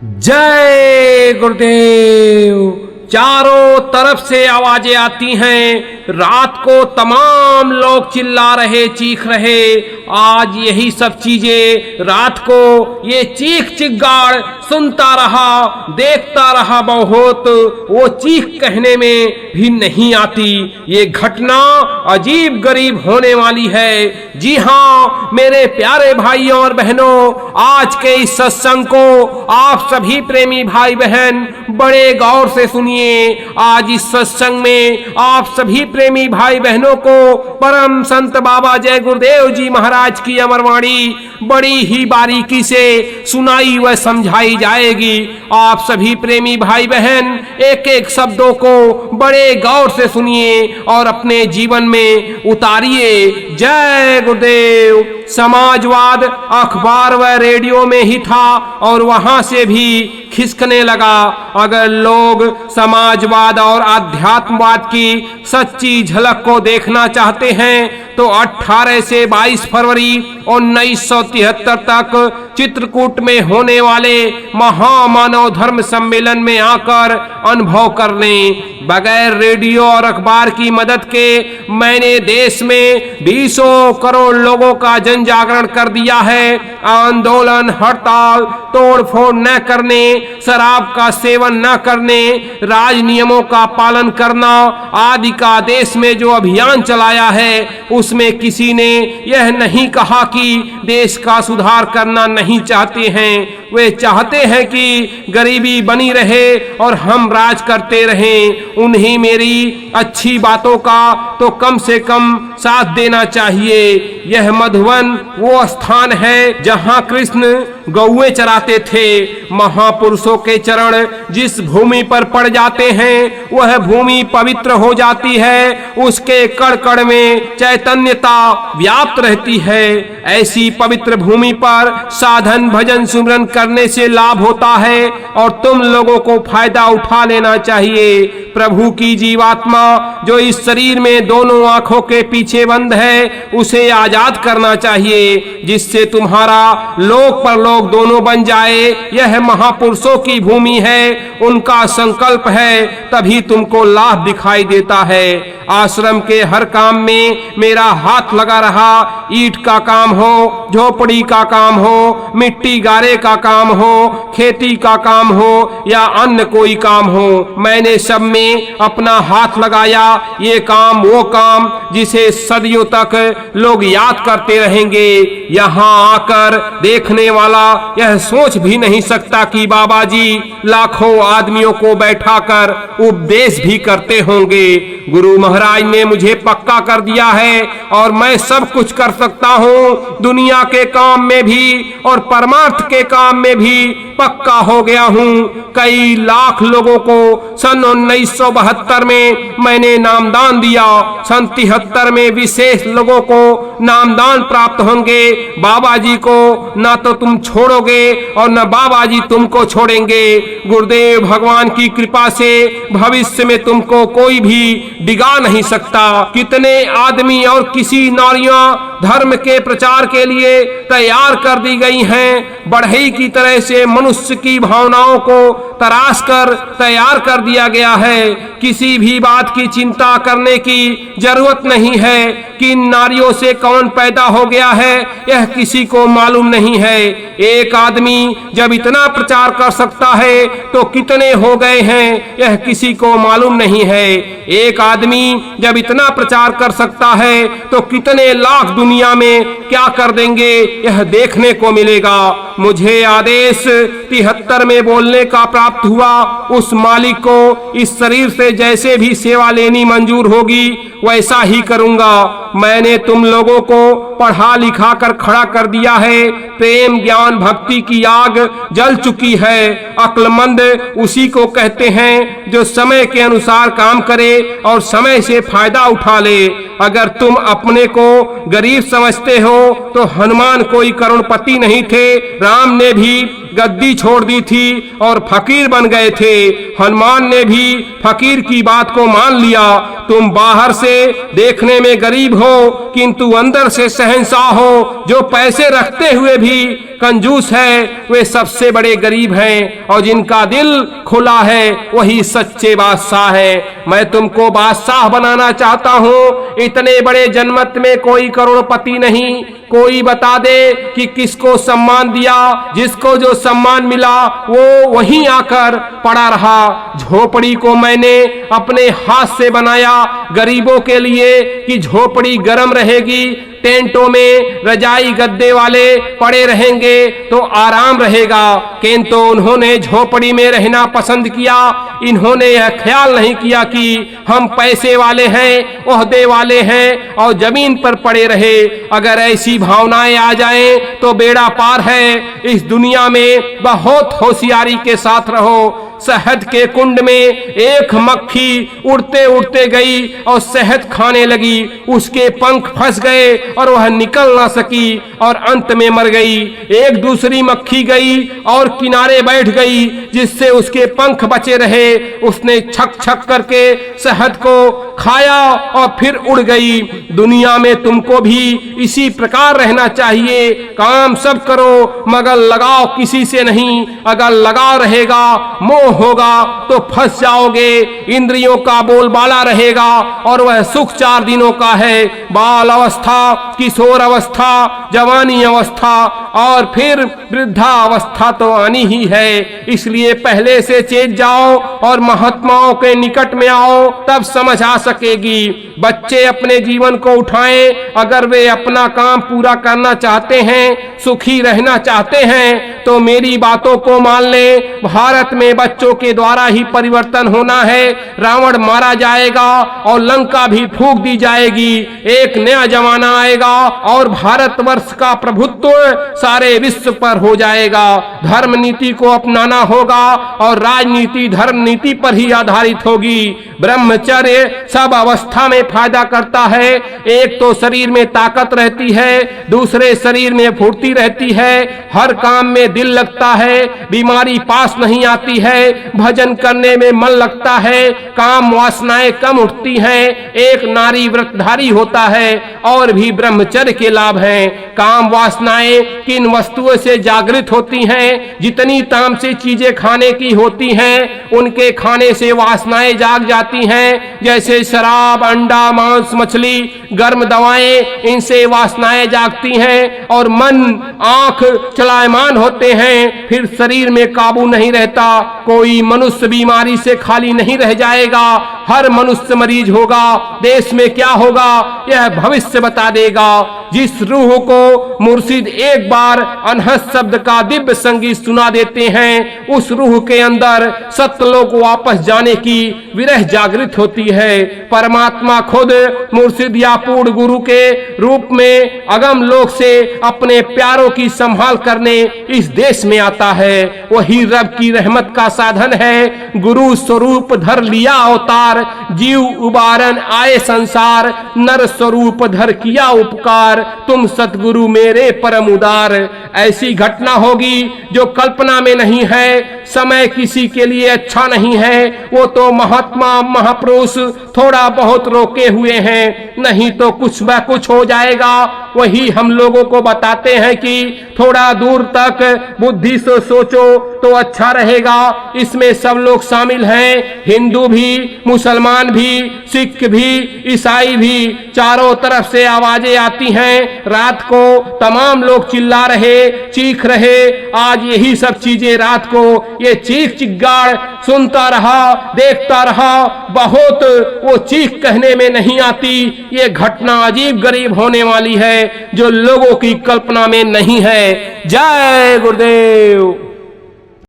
जय गुरुदेव। चारों तरफ से आवाजें आती हैं। रात को तमाम लोग चिल्ला रहे, चीख रहे। आज यही सब चीजें रात को ये चीख चिल्लाड़ सुनता रहा, देखता रहा। बहुत वो चीख कहने में भी नहीं आती। ये घटना अजीब गरीब होने वाली है। जी हाँ मेरे प्यारे भाइयों और बहनों, आज के इस सत्संग को आप सभी प्रेमी भाई बहन बड़े गौर से सुनिए। आज इस सत्संग में आप सभी प्रेमी भाई बहनों को परम संत बाबा जय गुरुदेव जी महाराज की अमरवाणी बड़ी ही बारीकी से सुनाई व समझाई जाएगी। आप सभी प्रेमी भाई बहन एक एक शब्दों को बड़े गौर से सुनिए और अपने जीवन में उतारिए। जय गुरुदेव। समाजवाद अखबार व रेडियो में ही था और वहां से भी खिसकने लगा। अगर लोग समाजवाद और अध्यात्मवाद की सच्ची झलक को देखना चाहते हैं तो 18 से 22 फरवरी 1973 तक चित्रकूट में होने वाले महामानव धर्म सम्मेलन में आकर अनुभव कर लें। बगैर रेडियो और अखबार की मदद के मैंने देश में 20 करोड़ लोगों का जन जागरण कर दिया है। आंदोलन, हड़ताल, तोड़फोड़ न करने, शराब का सेवन न करने, राज नियमों का पालन करना आदि का देश में जो अभियान चलाया है उसमें किसी ने यह नहीं कहा कि देश का सुधार करना नहीं चाहते हैं। वे चाहते हैं कि गरीबी बनी रहे और हम राज करते रहें। उन्हीं मेरी अच्छी बातों का तो कम से कम साथ देना चाहिए। यह मधुवन वो स्थान है जहां कृष्ण गौएं चराते थे। महापुरुषों के चरण जिस भूमि पर पड़ जाते हैं वह भूमि पवित्र हो जाती है। उसके कण कण में चैतन्यता व्याप्त रहती है। ऐसी पवित्र भूमि पर साधन भजन सुमरन करने से लाभ होता है और तुम लोगों को फायदा उठा लेना चाहिए। प्रभु की जीवात्मा जो इस शरीर में दोनों आंखों के पीछे बंद है उसे आजाद करना चाहिए, जिससे तुम्हारा लोक परलोक दोनों बन जाए। यह महापुरुषों की भूमि है, उनका संकल्प है, तभी तुमको लाभ दिखाई देता है। आश्रम के हर काम में मेरा हाथ लगा रहा। ईंट का काम हो, झोपड़ी का काम हो, मिट्टी गारे का काम हो, खेती का काम हो या अन्य कोई काम हो, मैंने सब में अपना हाथ लगाया। ये काम वो काम जिसे सदियों तक लोग याद करते रहेंगे। यहाँ आकर देखने वाला यह सोच भी नहीं सकता कि बाबा जी लाखों आदमियों को बैठाकर उपदेश भी करते होंगे। गुरु महाराज ने मुझे पक्का कर दिया है और मैं सब कुछ कर सकता हूँ। दुनिया के काम में भी और परमार्थ के काम में भी पक्का हो गया हूँ। कई लाख लोगों को सन 1972 में मैंने नामदान दिया। सन 73 में विशेष लोगों को नामदान प्राप्त होंगे। बाबा जी को ना तो तुम छोड़ोगे और न बाबा जी तुमको छोड़ेंगे। गुरुदेव भगवान की कृपा से भविष्य में तुमको कोई भी डिगा नहीं सकता। कितने आदमी और किसी नारियां धर्म के प्रचार के लिए तैयार कर दी गई हैं। बढ़ई की तरह से मनुष्य की भावनाओं को तराश कर तैयार कर दिया गया है। किसी भी बात की चिंता करने की जरूरत नहीं है कि नारियों से कौन पैदा हो गया है, यह किसी को मालूम नहीं है। एक आदमी जब इतना प्रचार कर सकता है तो कितने हो गए हैं यह किसी को मालूम नहीं है। एक आदमी जब इतना प्रचार कर सकता है तो कितने लाख दुनिया में क्या कर देंगे यह देखने को मिलेगा। मुझे आदेश 73 में बोलने का प्राप्त हुआ। उस मालिक को इस शरीर से जैसे भी सेवा लेनी मंजूर होगी वैसा ही करूंगा। मैंने तुम लोगों को पढ़ा लिखा कर खड़ा कर दिया है। प्रेम ज्ञान भक्ति की आग जल चुकी है। अक्लमंद उसी को कहते हैं जो समय के अनुसार काम करे और समय से फायदा उठा ले। अगर तुम अपने को गरीब समझते हो तो हनुमान कोई करोड़पति नहीं थे। राम ने भी गद्दी छोड़ दी थी और फकीर बन गए थे। हनुमान ने भी फकीर की बात को मान लिया। तुम बाहर से देखने में गरीब हो किंतु अंदर से शहंशाह हो। जो पैसे रखते हुए भी कंजूस है वे सबसे बड़े गरीब हैं, और जिनका दिल खुला है वही सच्चे बादशाह है। मैं तुमको बादशाह बनाना चाहता हूँ। इतने बड़े जनमत में कोई करोड़पति नहीं। कोई बता दे कि किसको सम्मान दिया। जिसको जो सम्मान मिला वो वहीं आकर पड़ा रहा। झोपड़ी को मैंने अपने हाथ से बनाया गरीबों के लिए कि झोपड़ी गर्म रहेगी। टेंटों में रजाई गद्दे वाले पड़े रहेंगे तो आराम रहेगा, किंतु उन्होंने झोपड़ी में रहना पसंद किया। इन्होंने यह ख्याल नहीं किया कि हम पैसे वाले हैं, ओहदे वाले हैं और जमीन पर पड़े रहे। अगर ऐसी भावनाएं आ जाएं तो बेड़ा पार है। इस दुनिया में बहुत होशियारी के साथ रहो। शहद के कुंड में एक मक्खी उड़ते उड़ते गई और शहद खाने लगी। उसके पंख फंस गए और वह निकल ना सकी और अंत में मर गई। एक दूसरी मक्खी गई और किनारे बैठ गई, जिससे उसके पंख बचे रहे। उसने छक छक करके शहद को खाया और फिर उड़ गई। दुनिया में तुमको भी इसी प्रकार रहना चाहिए। काम सब करो मगर लगाव किसी से नहीं। अगर लगाव रहेगा, मोह होगा तो फंस जाओगे। इंद्रियों का बोलबाला रहेगा और वह सुख 4 दिनों का है। बाल अवस्था, किशोर अवस्था, जवानी अवस्था और फिर वृद्धा अवस्था तो आनी ही है। इसलिए पहले से चेत जाओ और महात्माओं के निकट में आओ, तब समझ आ सकेगी। बच्चे अपने जीवन को उठाएं। अगर वे अपना काम पूरा करना चाहते हैं, सुखी रहना चाहते हैं तो मेरी बातों को मान लें। भारत में बच्चों के द्वारा ही परिवर्तन होना है। रावण मारा जाएगा और लंका भी फूंक दी जाएगी। एक नया जमाना आएगा और भारतवर्ष का प्रभुत्व सारे विश्व पर हो जाएगा। धर्म नीति को अपनाना होगा और राजनीति धर्म नीति पर ही आधारित होगी। ब्रह्मचर्य सब अवस्था में फायदा करता है। एक तो शरीर में ताकत रहती है, दूसरे शरीर में फुर्ती रहती है, हर काम में दिल लगता है, बीमारी पास नहीं आती है, भजन करने में मन लगता है, काम वासनाएं कम उठती हैं, एक नारी व्रतधारी होता है और भी ब्रह्मचर्य के लाभ हैं। काम वासनाएं किन वस्तुओं से जागृत होती हैं? जितनी तामसी चीजें खाने की होती हैं उनके खाने से वासनाएं जाग जाती हैं। जैसे शराब, अंडा, मांस, मछली, गर्म दवाएं, इनसे वासनाएं जागती हैं और मन, आंख चलायमान होते हैं। फिर शरीर में काबू नहीं रहता। कोई मनुष्य बीमारी से खाली नहीं रह जाएगा। हर मनुष्य मरीज होगा। देश में क्या होगा यह भविष्य बता देगा। जिस रूह को मुर्शिद एक बार अनहद शब्द का दिव्य संगीत सुना देते हैं, उस रूह के अंदर सत्यलोक वापस जाने की विरह जागृत होती है। परमात्मा खुद मुर्शिद या पूर्ण गुरु के रूप में अगम लोक से अपने प्यारों की संभाल करने इस देश में आता है। वही रब की रहमत का साधन है। गुरु स्वरूप धर लिया अवतार, जीव उबारन आए संसार, नर स्वरूप धर किया उपकार, तुम सतगुरु मेरे परम उदार। ऐसी घटना होगी जो कल्पना में नहीं है। समय किसी के लिए अच्छा नहीं है। वो तो महात्मा महापुरुष थोड़ा बहुत रोके हुए हैं, नहीं तो कुछ ब कुछ हो जाएगा। वही हम लोगों को बताते हैं कि थोड़ा दूर तक बुद्धि से सोचो तो अच्छा रहेगा। इसमें सब लोग शामिल हैं, हिंदू भी, मुसलमान भी, सिख भी, ईसाई भी। चारों तरफ से आवाजें आती हैं। रात को तमाम लोग चिल्ला रहे, चीख रहे। आज यही सब चीजें रात को ये चीख चिगाड़ सुनता रहा, देखता रहा। बहुत वो चीख कहने में नहीं आती। ये घटना अजीब गरीब होने वाली है जो लोगों की कल्पना में नहीं है। जय गुरुदेव।